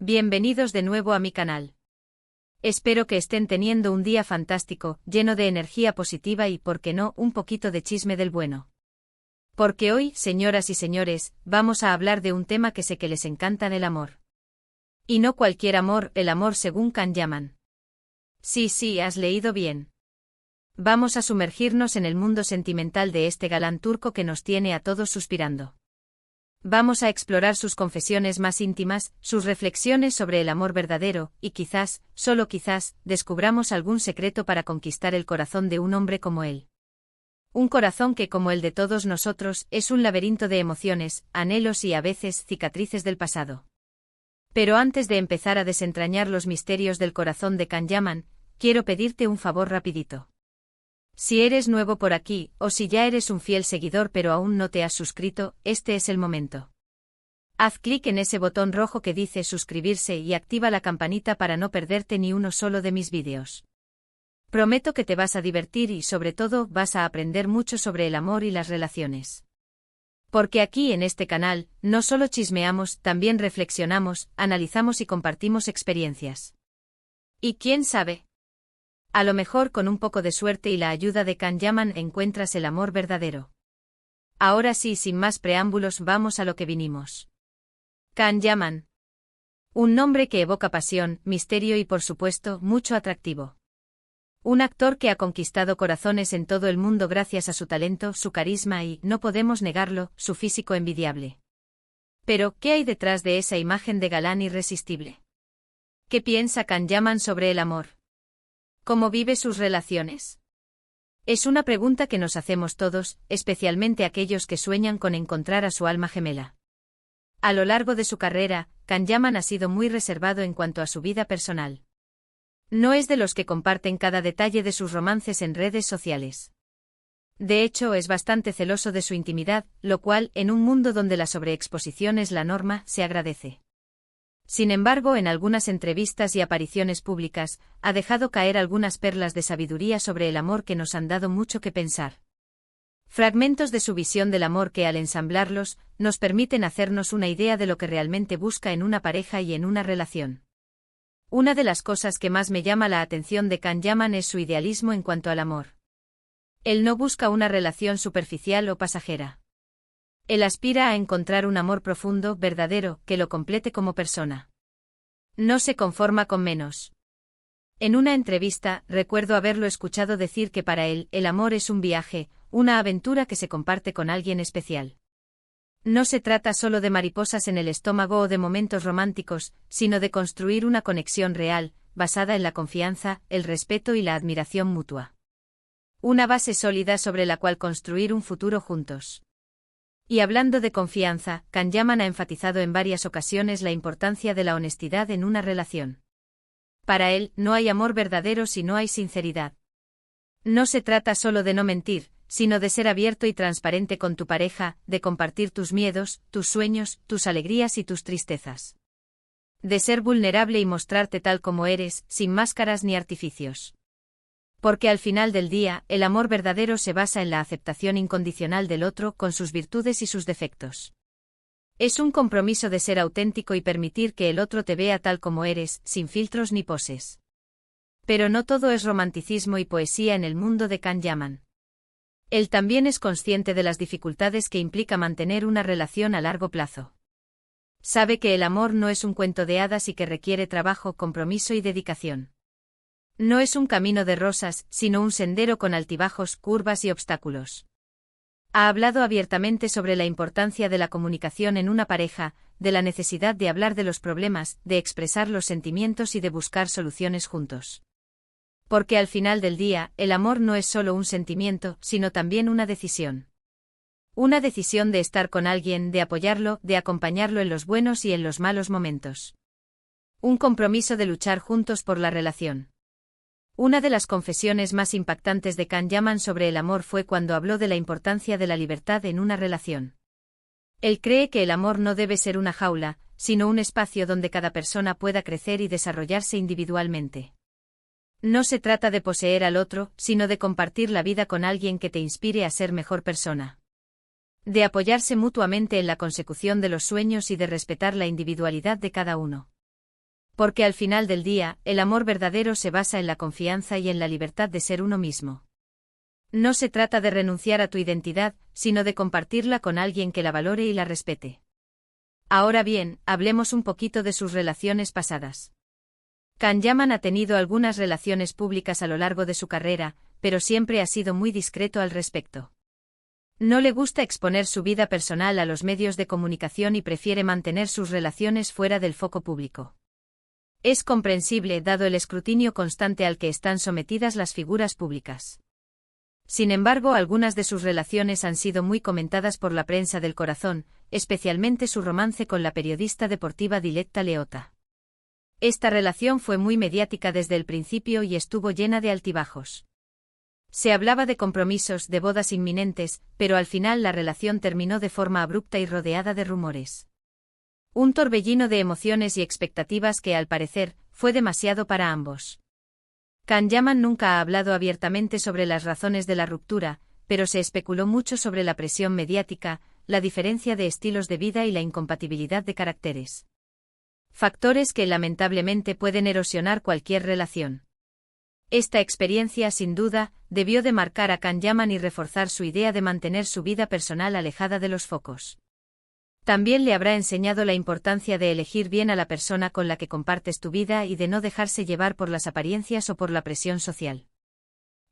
Bienvenidos de nuevo a mi canal. Espero que estén teniendo un día fantástico, lleno de energía positiva y, por qué no, un poquito de chisme del bueno. Porque hoy, señoras y señores, vamos a hablar de un tema que sé que les encanta: el amor. Y no cualquier amor, el amor según Can Yaman. Sí, has leído bien. Vamos a sumergirnos en el mundo sentimental de este galán turco que nos tiene a todos suspirando. Vamos a explorar sus confesiones más íntimas, sus reflexiones sobre el amor verdadero, y quizás, solo quizás, descubramos algún secreto para conquistar el corazón de un hombre como él. Un corazón que, como el de todos nosotros, es un laberinto de emociones, anhelos y a veces cicatrices del pasado. Pero antes de empezar a desentrañar los misterios del corazón de Can Yaman, quiero pedirte un favor rapidito. Si eres nuevo por aquí, o si ya eres un fiel seguidor pero aún no te has suscrito, este es el momento. Haz clic en ese botón rojo que dice suscribirse y activa la campanita para no perderte ni uno solo de mis vídeos. Prometo que te vas a divertir y sobre todo vas a aprender mucho sobre el amor y las relaciones. Porque aquí en este canal, no solo chismeamos, también reflexionamos, analizamos y compartimos experiencias. Y quién sabe, a lo mejor con un poco de suerte y la ayuda de Can Yaman encuentras el amor verdadero. Ahora sí, sin más preámbulos, vamos a lo que vinimos. Can Yaman. Un nombre que evoca pasión, misterio y por supuesto, mucho atractivo. Un actor que ha conquistado corazones en todo el mundo gracias a su talento, su carisma y, no podemos negarlo, su físico envidiable. Pero, ¿qué hay detrás de esa imagen de galán irresistible? ¿Qué piensa Can Yaman sobre el amor? ¿Cómo vive sus relaciones? Es una pregunta que nos hacemos todos, especialmente aquellos que sueñan con encontrar a su alma gemela. A lo largo de su carrera, Can Yaman ha sido muy reservado en cuanto a su vida personal. No es de los que comparten cada detalle de sus romances en redes sociales. De hecho, es bastante celoso de su intimidad, lo cual, en un mundo donde la sobreexposición es la norma, se agradece. Sin embargo, en algunas entrevistas y apariciones públicas, ha dejado caer algunas perlas de sabiduría sobre el amor que nos han dado mucho que pensar. Fragmentos de su visión del amor que, al ensamblarlos, nos permiten hacernos una idea de lo que realmente busca en una pareja y en una relación. Una de las cosas que más me llama la atención de Can Yaman es su idealismo en cuanto al amor. Él no busca una relación superficial o pasajera. Él aspira a encontrar un amor profundo, verdadero, que lo complete como persona. No se conforma con menos. En una entrevista, recuerdo haberlo escuchado decir que para él, el amor es un viaje, una aventura que se comparte con alguien especial. No se trata solo de mariposas en el estómago o de momentos románticos, sino de construir una conexión real, basada en la confianza, el respeto y la admiración mutua. Una base sólida sobre la cual construir un futuro juntos. Y hablando de confianza, Can Yaman ha enfatizado en varias ocasiones la importancia de la honestidad en una relación. Para él, no hay amor verdadero si no hay sinceridad. No se trata solo de no mentir, sino de ser abierto y transparente con tu pareja, de compartir tus miedos, tus sueños, tus alegrías y tus tristezas. De ser vulnerable y mostrarte tal como eres, sin máscaras ni artificios. Porque al final del día, el amor verdadero se basa en la aceptación incondicional del otro con sus virtudes y sus defectos. Es un compromiso de ser auténtico y permitir que el otro te vea tal como eres, sin filtros ni poses. Pero no todo es romanticismo y poesía en el mundo de Can Yaman. Él también es consciente de las dificultades que implica mantener una relación a largo plazo. Sabe que el amor no es un cuento de hadas y que requiere trabajo, compromiso y dedicación. No es un camino de rosas, sino un sendero con altibajos, curvas y obstáculos. Ha hablado abiertamente sobre la importancia de la comunicación en una pareja, de la necesidad de hablar de los problemas, de expresar los sentimientos y de buscar soluciones juntos. Porque al final del día, el amor no es solo un sentimiento, sino también una decisión. Una decisión de estar con alguien, de apoyarlo, de acompañarlo en los buenos y en los malos momentos. Un compromiso de luchar juntos por la relación. Una de las confesiones más impactantes de Can Yaman sobre el amor fue cuando habló de la importancia de la libertad en una relación. Él cree que el amor no debe ser una jaula, sino un espacio donde cada persona pueda crecer y desarrollarse individualmente. No se trata de poseer al otro, sino de compartir la vida con alguien que te inspire a ser mejor persona. De apoyarse mutuamente en la consecución de los sueños y de respetar la individualidad de cada uno. Porque al final del día, el amor verdadero se basa en la confianza y en la libertad de ser uno mismo. No se trata de renunciar a tu identidad, sino de compartirla con alguien que la valore y la respete. Ahora bien, hablemos un poquito de sus relaciones pasadas. Can Yaman ha tenido algunas relaciones públicas a lo largo de su carrera, pero siempre ha sido muy discreto al respecto. No le gusta exponer su vida personal a los medios de comunicación y prefiere mantener sus relaciones fuera del foco público. Es comprensible dado el escrutinio constante al que están sometidas las figuras públicas. Sin embargo, algunas de sus relaciones han sido muy comentadas por la prensa del corazón, especialmente su romance con la periodista deportiva Diletta Leotta. Esta relación fue muy mediática desde el principio y estuvo llena de altibajos. Se hablaba de compromisos, de bodas inminentes, pero al final la relación terminó de forma abrupta y rodeada de rumores. Un torbellino de emociones y expectativas que, al parecer, fue demasiado para ambos. Can Yaman nunca ha hablado abiertamente sobre las razones de la ruptura, pero se especuló mucho sobre la presión mediática, la diferencia de estilos de vida y la incompatibilidad de caracteres. Factores que lamentablemente pueden erosionar cualquier relación. Esta experiencia, sin duda, debió de marcar a Can Yaman y reforzar su idea de mantener su vida personal alejada de los focos. También le habrá enseñado la importancia de elegir bien a la persona con la que compartes tu vida y de no dejarse llevar por las apariencias o por la presión social.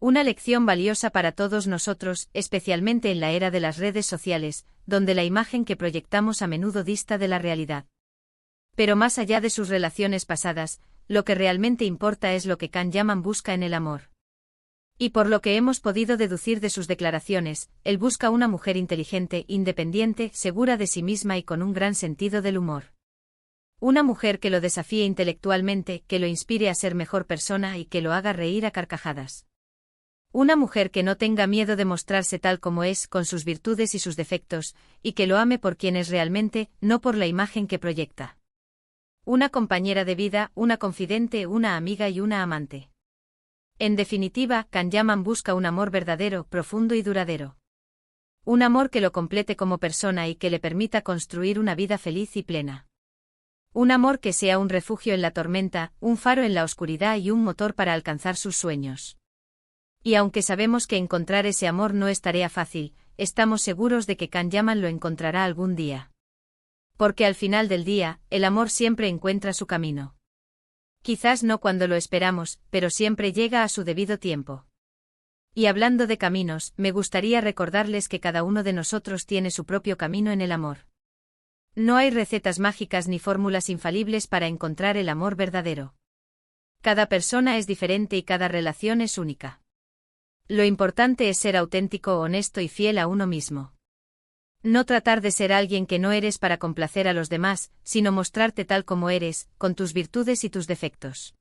Una lección valiosa para todos nosotros, especialmente en la era de las redes sociales, donde la imagen que proyectamos a menudo dista de la realidad. Pero más allá de sus relaciones pasadas, lo que realmente importa es lo que Can Yaman busca en el amor. Y por lo que hemos podido deducir de sus declaraciones, él busca una mujer inteligente, independiente, segura de sí misma y con un gran sentido del humor. Una mujer que lo desafíe intelectualmente, que lo inspire a ser mejor persona y que lo haga reír a carcajadas. Una mujer que no tenga miedo de mostrarse tal como es, con sus virtudes y sus defectos, y que lo ame por quien es realmente, no por la imagen que proyecta. Una compañera de vida, una confidente, una amiga y una amante. En definitiva, Can Yaman busca un amor verdadero, profundo y duradero. Un amor que lo complete como persona y que le permita construir una vida feliz y plena. Un amor que sea un refugio en la tormenta, un faro en la oscuridad y un motor para alcanzar sus sueños. Y aunque sabemos que encontrar ese amor no es tarea fácil, estamos seguros de que Can Yaman lo encontrará algún día. Porque al final del día, el amor siempre encuentra su camino. Quizás no cuando lo esperamos, pero siempre llega a su debido tiempo. Y hablando de caminos, me gustaría recordarles que cada uno de nosotros tiene su propio camino en el amor. No hay recetas mágicas ni fórmulas infalibles para encontrar el amor verdadero. Cada persona es diferente y cada relación es única. Lo importante es ser auténtico, honesto y fiel a uno mismo. No tratar de ser alguien que no eres para complacer a los demás, sino mostrarte tal como eres, con tus virtudes y tus defectos.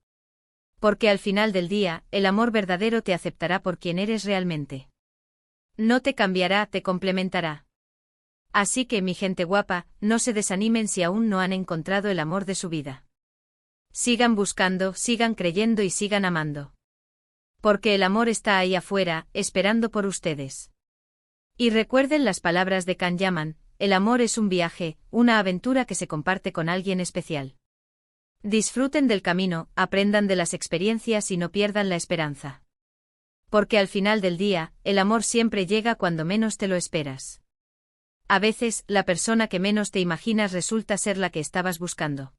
Porque al final del día, el amor verdadero te aceptará por quien eres realmente. No te cambiará, te complementará. Así que, mi gente guapa, no se desanimen si aún no han encontrado el amor de su vida. Sigan buscando, sigan creyendo y sigan amando. Porque el amor está ahí afuera, esperando por ustedes. Y recuerden las palabras de Can Yaman, el amor es un viaje, una aventura que se comparte con alguien especial. Disfruten del camino, aprendan de las experiencias y no pierdan la esperanza. Porque al final del día, el amor siempre llega cuando menos te lo esperas. A veces, la persona que menos te imaginas resulta ser la que estabas buscando.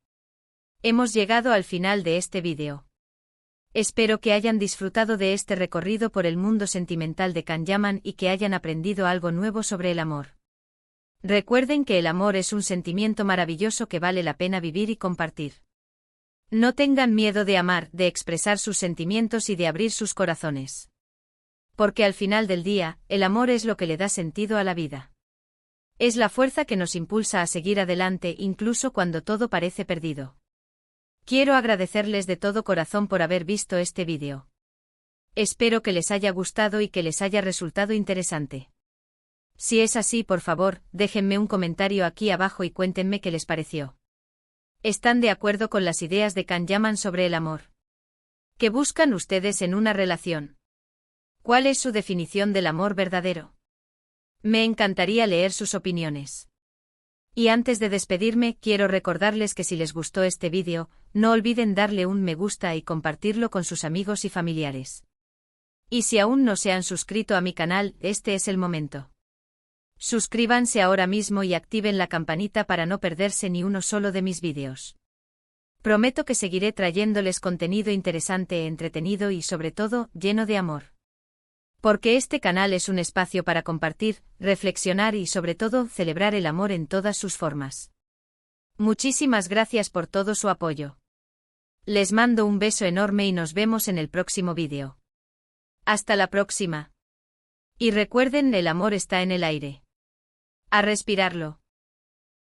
Hemos llegado al final de este vídeo. Espero que hayan disfrutado de este recorrido por el mundo sentimental de Can Yaman y que hayan aprendido algo nuevo sobre el amor. Recuerden que el amor es un sentimiento maravilloso que vale la pena vivir y compartir. No tengan miedo de amar, de expresar sus sentimientos y de abrir sus corazones. Porque al final del día, el amor es lo que le da sentido a la vida. Es la fuerza que nos impulsa a seguir adelante incluso cuando todo parece perdido. Quiero agradecerles de todo corazón por haber visto este vídeo. Espero que les haya gustado y que les haya resultado interesante. Si es así, por favor, déjenme un comentario aquí abajo y cuéntenme qué les pareció. ¿Están de acuerdo con las ideas de Can Yaman sobre el amor? ¿Qué buscan ustedes en una relación? ¿Cuál es su definición del amor verdadero? Me encantaría leer sus opiniones. Y antes de despedirme, quiero recordarles que si les gustó este vídeo, no olviden darle un me gusta y compartirlo con sus amigos y familiares. Y si aún no se han suscrito a mi canal, este es el momento. Suscríbanse ahora mismo y activen la campanita para no perderse ni uno solo de mis vídeos. Prometo que seguiré trayéndoles contenido interesante, entretenido y sobre todo, lleno de amor. Porque este canal es un espacio para compartir, reflexionar y sobre todo, celebrar el amor en todas sus formas. Muchísimas gracias por todo su apoyo. Les mando un beso enorme y nos vemos en el próximo vídeo. Hasta la próxima. Y recuerden, el amor está en el aire. A respirarlo.